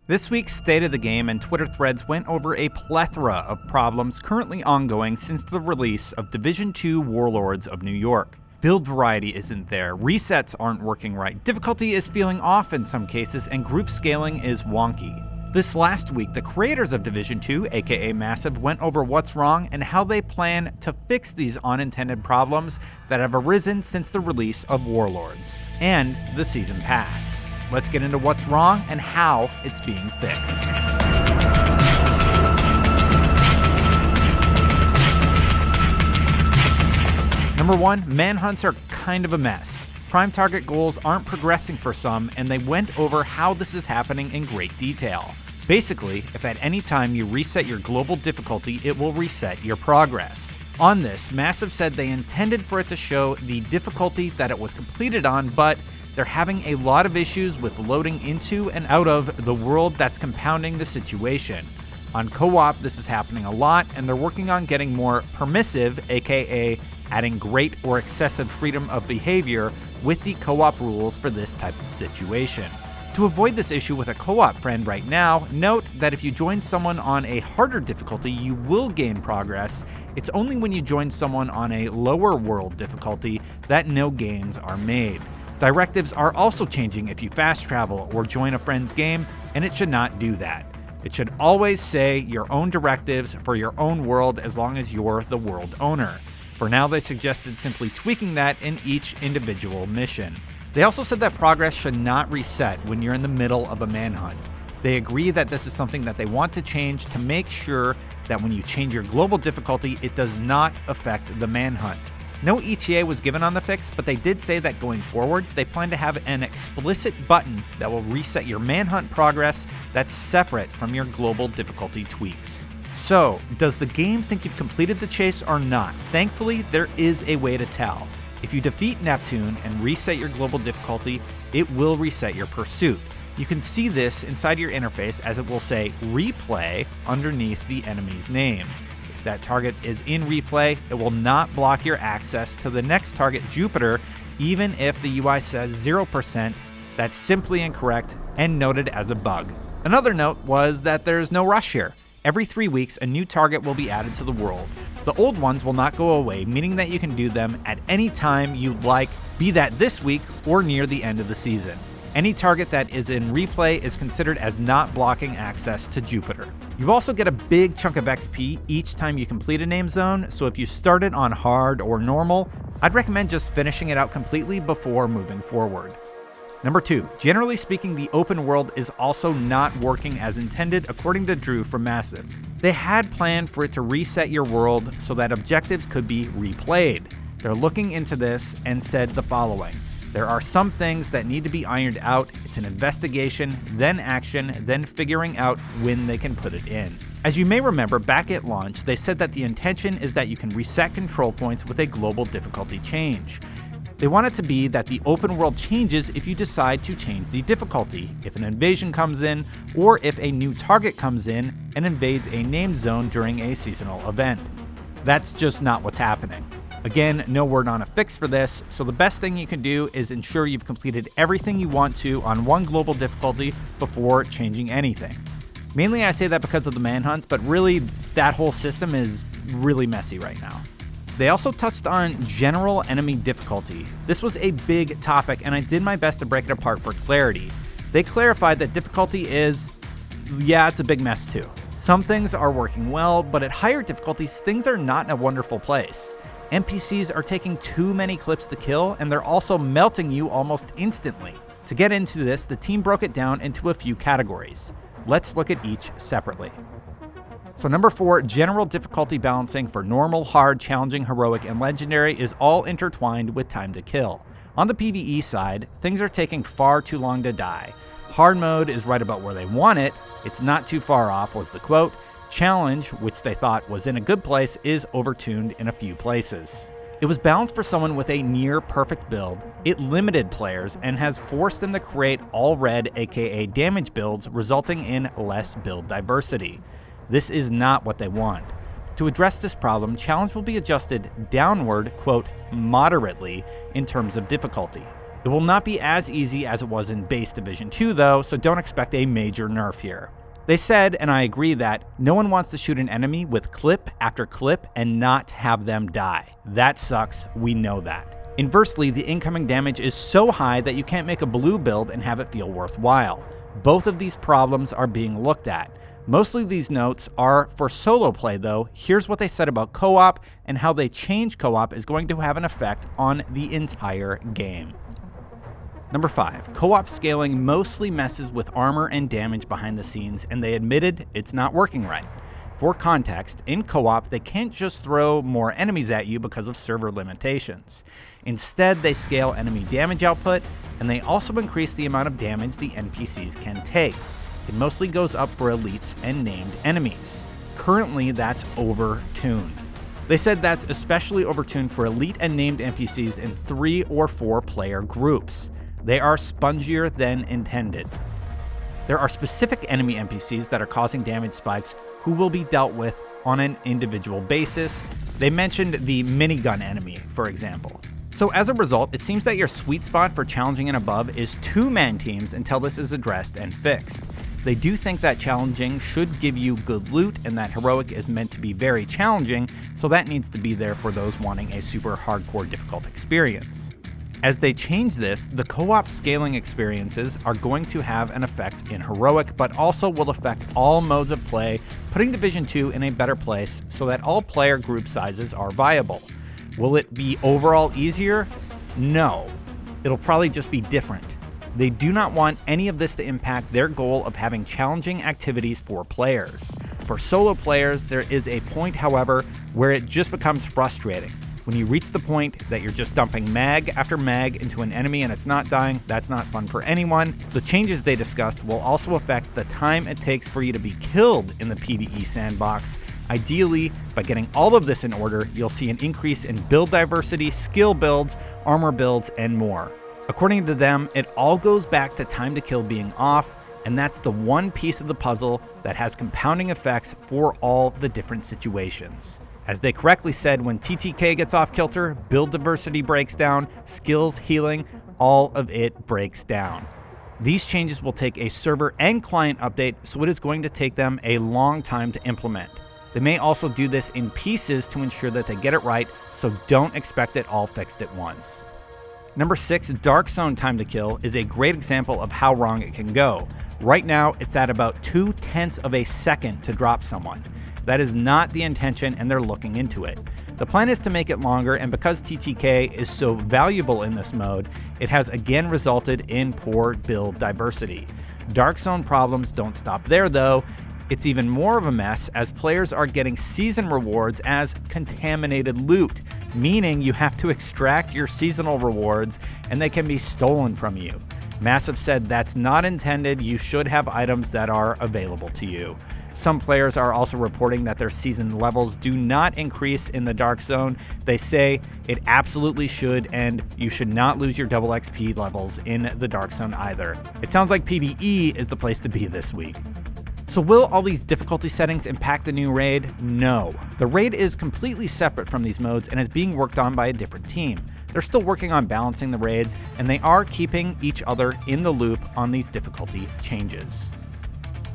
This week's State of the Game and Twitter threads went over a plethora of problems currently ongoing since the release of Division 2 Warlords of New York. Build variety isn't there, resets aren't working right, difficulty is feeling off in some cases, and group scaling is wonky. This last week, the creators of Division 2, aka Massive, went over what's wrong and how they plan to fix these unintended problems that have arisen since the release of Warlords and the Season Pass. Let's get into what's wrong and how it's being fixed. Number 1, manhunts are kind of a mess. Prime target goals aren't progressing for some, and they went over how this is happening in great detail. Basically, if at any time you reset your global difficulty, it will reset your progress. On this, Massive said they intended for it to show the difficulty that it was completed on, but they're having a lot of issues with loading into and out of the world that's compounding the situation. On co-op, this is happening a lot, and they're working on getting more permissive, aka adding great or excessive freedom of behavior with the co-op rules for this type of situation. To avoid this issue with a co-op friend right now, note that if you join someone on a harder difficulty, you will gain progress. It's only when you join someone on a lower world difficulty that no gains are made. Directives are also changing if you fast travel or join a friend's game, and it should not do that. It should always say your own directives for your own world as long as you're the world owner. For now, they suggested simply tweaking that in each individual mission. They also said that progress should not reset when you're in the middle of a manhunt. They agree that this is something that they want to change to make sure that when you change your global difficulty, it does not affect the manhunt. No ETA was given on the fix, but they did say that going forward, they plan to have an explicit button that will reset your manhunt progress that's separate from your global difficulty tweaks. So, does the game think you've completed the chase or not? Thankfully, there is a way to tell. If you defeat Neptune and reset your global difficulty, it will reset your pursuit. You can see this inside your interface as it will say replay underneath the enemy's name. If that target is in replay, it will not block your access to the next target, Jupiter, even if the UI says 0%. That's simply incorrect and noted as a bug. Another note was that there's no rush here. Every 3 weeks, a new target will be added to the world. The old ones will not go away, meaning that you can do them at any time you'd like, be that this week or near the end of the season. Any target that is in replay is considered as not blocking access to Jupiter. You also get a big chunk of XP each time you complete a name zone, so if you started on hard or normal, I'd recommend just finishing it out completely before moving forward. Number 2, generally speaking, the open world is also not working as intended according to Drew from Massive. They had planned for it to reset your world so that objectives could be replayed. They're looking into this and said the following: there are some things that need to be ironed out. It's an investigation, then action, then figuring out when they can put it in. As you may remember, back at launch, they said that the intention is that you can reset control points with a global difficulty change. They want it to be that the open world changes if you decide to change the difficulty, if an invasion comes in, or if a new target comes in and invades a named zone during a seasonal event. That's just not what's happening. Again, no word on a fix for this, so the best thing you can do is ensure you've completed everything you want to on one global difficulty before changing anything. Mainly I say that because of the manhunts, but really that whole system is really messy right now. They also touched on general enemy difficulty. This was a big topic, and I did my best to break it apart for clarity. They clarified that difficulty is, it's a big mess too. Some things are working well, but at higher difficulties, things are not in a wonderful place. NPCs are taking too many clips to kill, and they're also melting you almost instantly. To get into this, the team broke it down into a few categories. Let's look at each separately. So number 4, general difficulty balancing for normal, hard, challenging, heroic, and legendary is all intertwined with time to kill. On the PvE side, things are taking far too long to die. Hard mode is right about where they want it. It's not too far off, was the quote. Challenge, which they thought was in a good place, is overtuned in a few places. It was balanced for someone with a near perfect build. It limited players and has forced them to create all red, aka damage builds, resulting in less build diversity. This is not what they want. To address this problem, challenge will be adjusted downward, quote, moderately in terms of difficulty. It will not be as easy as it was in base Division 2 though, so don't expect a major nerf here. They said, and I agree, that no one wants to shoot an enemy with clip after clip and not have them die. That sucks, we know that. Inversely, the incoming damage is so high that you can't make a blue build and have it feel worthwhile. Both of these problems are being looked at. Mostly these notes are for solo play though. Here's what they said about co-op and how they change co-op is going to have an effect on the entire game. Number 5, co-op scaling mostly messes with armor and damage behind the scenes, and they admitted it's not working right. For context, in co-op, they can't just throw more enemies at you because of server limitations. Instead, they scale enemy damage output, and they also increase the amount of damage the NPCs can take. It mostly goes up for elites and named enemies. Currently, that's overtuned. They said that's especially overtuned for elite and named NPCs in 3 or 4 player groups. They are spongier than intended. There are specific enemy NPCs that are causing damage spikes who will be dealt with on an individual basis. They mentioned the minigun enemy, for example. So as a result, it seems that your sweet spot for challenging and above is 2-man teams until this is addressed and fixed. They do think that challenging should give you good loot and that heroic is meant to be very challenging, so that needs to be there for those wanting a super hardcore difficult experience. As they change this, the co-op scaling experiences are going to have an effect in heroic, but also will affect all modes of play, putting Division 2 in a better place so that all player group sizes are viable. Will it be overall easier? No. It'll probably just be different. They do not want any of this to impact their goal of having challenging activities for players. For solo players, there is a point, however, where it just becomes frustrating. When you reach the point that you're just dumping mag after mag into an enemy and it's not dying, that's not fun for anyone. The changes they discussed will also affect the time it takes for you to be killed in the PvE sandbox. Ideally, by getting all of this in order, you'll see an increase in build diversity, skill builds, armor builds, and more. According to them, it all goes back to time to kill being off, and that's the one piece of the puzzle that has compounding effects for all the different situations. As they correctly said, when TTK gets off kilter, build diversity breaks down, skills, healing, all of it breaks down. These changes will take a server and client update, so it is going to take them a long time to implement. They may also do this in pieces to ensure that they get it right, so don't expect it all fixed at once. Number 6, Dark Zone time to kill is a great example of how wrong it can go. Right now, it's at about 0.2 of a second to drop someone. That is not the intention, and they're looking into it. The plan is to make it longer, and because TTK is so valuable in this mode, it has again resulted in poor build diversity. Dark Zone problems don't stop there though. It's even more of a mess as players are getting season rewards as contaminated loot, meaning you have to extract your seasonal rewards and they can be stolen from you. Massive said that's not intended. You should have items that are available to you. Some players are also reporting that their season levels do not increase in the Dark Zone. They say it absolutely should, and you should not lose your double XP levels in the Dark Zone either. It sounds like PvE is the place to be this week. So will all these difficulty settings impact the new raid? No. The raid is completely separate from these modes and is being worked on by a different team. They're still working on balancing the raids, and they are keeping each other in the loop on these difficulty changes.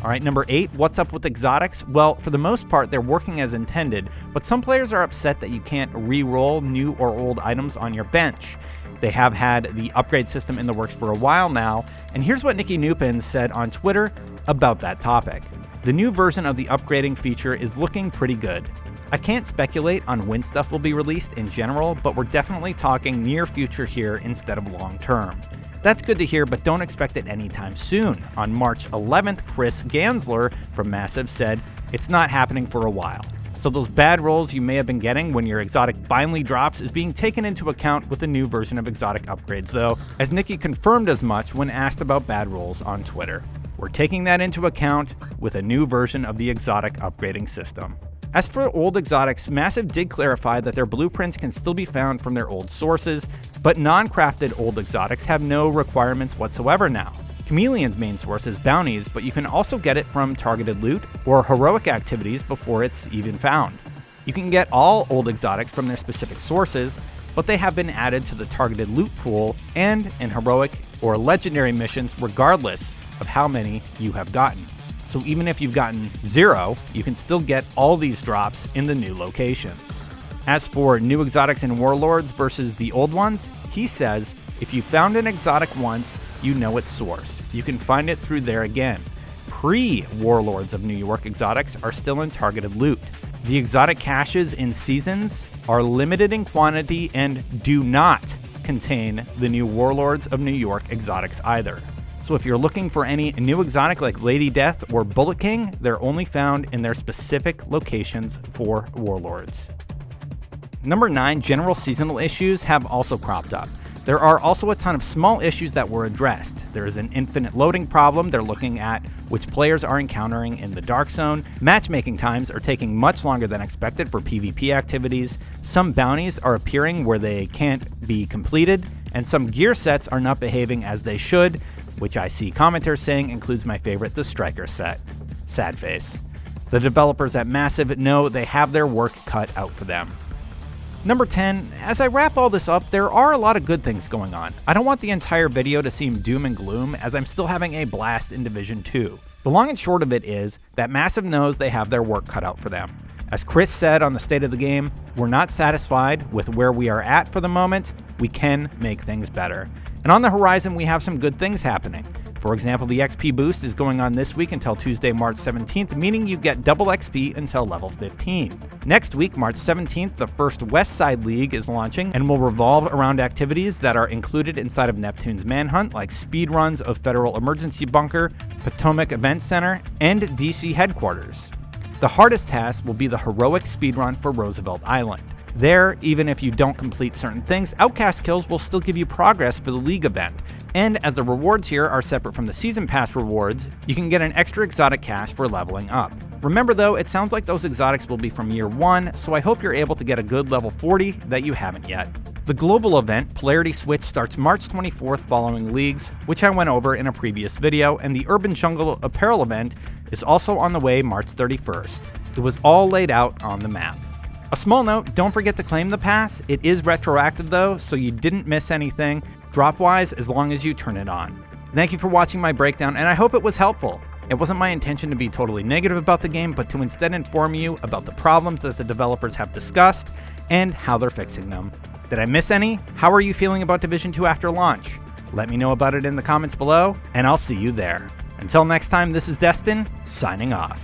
All right, number 8, what's up with exotics? Well, for the most part, they're working as intended, but some players are upset that you can't re-roll new or old items on your bench. They have had the upgrade system in the works for a while now, and here's what Nikki Nupin said on Twitter about that topic. The new version of the upgrading feature is looking pretty good. I can't speculate on when stuff will be released in general, but we're definitely talking near future here instead of long term. That's good to hear, but don't expect it anytime soon. On March 11th, Chris Gansler from Massive said, it's not happening for a while. So those bad rolls you may have been getting when your exotic finally drops is being taken into account with the new version of exotic upgrades though, as Nikki confirmed as much when asked about bad rolls on Twitter. We're taking that into account with a new version of the exotic upgrading system. As for old exotics, Massive did clarify that their blueprints can still be found from their old sources, but non-crafted old exotics have no requirements whatsoever now. Chameleon's main source is bounties, but you can also get it from targeted loot or heroic activities before it's even found. You can get all old exotics from their specific sources, but they have been added to the targeted loot pool and in heroic or legendary missions regardless of how many you have gotten. So even if you've gotten 0, you can still get all these drops in the new locations. As for new exotics in Warlords versus the old ones, he says, if you found an exotic once, you know its source. You can find it through there again. Pre-Warlords of New York exotics are still in targeted loot. The exotic caches in Seasons are limited in quantity and do not contain the new Warlords of New York exotics either. So if you're looking for any new exotic like Lady Death or Bullet King, they're only found in their specific locations for Warlords. Number 9, general seasonal issues have also cropped up. There are also a ton of small issues that were addressed. There is an infinite loading problem they're looking at, which players are encountering in the Dark Zone. Matchmaking times are taking much longer than expected for PvP activities. Some bounties are appearing where they can't be completed, and some gear sets are not behaving as they should, which I see commenters saying includes my favorite, the Striker set. Sad face. The developers at Massive know they have their work cut out for them. Number 10, as I wrap all this up, there are a lot of good things going on. I don't want the entire video to seem doom and gloom, as I'm still having a blast in Division 2. The long and short of it is that Massive knows they have their work cut out for them. As Chris said on the State of the Game, we're not satisfied with where we are at for the moment. We can make things better. And on the horizon, we have some good things happening. For example, the XP boost is going on this week until Tuesday, March 17th, meaning you get double XP until level 15. Next week, March 17th, the first West Side League is launching and will revolve around activities that are included inside of Neptune's Manhunt, like speedruns of Federal Emergency Bunker, Potomac Event Center, and DC headquarters. The hardest task will be the heroic speedrun for Roosevelt Island. There, even if you don't complete certain things, Outcast kills will still give you progress for the League event. And as the rewards here are separate from the Season Pass rewards, you can get an extra exotic cache for leveling up. Remember though, it sounds like those exotics will be from year 1, so I hope you're able to get a good level 40 that you haven't yet. The global event, Polarity Switch, starts March 24th following Leagues, which I went over in a previous video, and the Urban Jungle Apparel event is also on the way March 31st. It was all laid out on the map. A small note, don't forget to claim the pass. It is retroactive though, so you didn't miss anything, drop-wise, as long as you turn it on. Thank you for watching my breakdown, and I hope it was helpful. It wasn't my intention to be totally negative about the game, but to instead inform you about the problems that the developers have discussed and how they're fixing them. Did I miss any? How are you feeling about Division 2 after launch? Let me know about it in the comments below, and I'll see you there. Until next time, this is Destin, signing off.